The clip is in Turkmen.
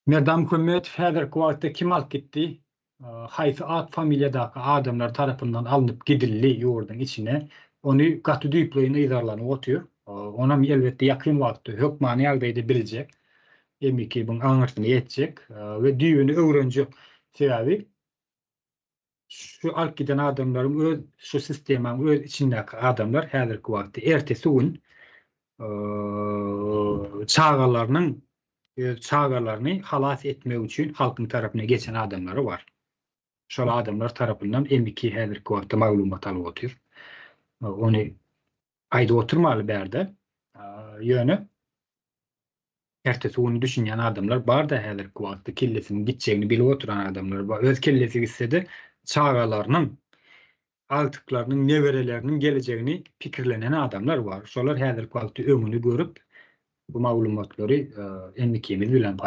Merdam hükümet häzirki wagtda kim alyp gitdi? Haýsy at familiýadaky adamlar tarapyndan alınıp gidildi ýurdun içine. Onu gaty düýpleýin ýyzarlanyp otýar. Onam elbetde ýakyn wagtda hökmany ýagdaýda biljek. Emiki buň aňyrsyny ýetjek we düýbüni öwrenjek. Sebäbi şu alyp giden adamlaryň öz şu sistemanyň öz içindäki adamlar häzirki wagtda ertesi gün çağalarynyň çağalaryny halas etmek üçin halkyň tarapyna geçen adamlary bar. Şol adamlar tarapyndan emiki häzirki wagtda maglumat alyp otýar. Ony aýda oturmaly bärde. Ýöne ertesi gün düşünýän adamlar bar da häzirki wagtda kellesiniň gitjegini bilip oturan adamlar bar. Öz kellesi gitsede çağalarynyň altyklarynyň nebereleriniň gelejegini pikirlenen adamlar bar. Şolar häzirki wagtda öňüni görüp bu maglumatlary emikimiz bilen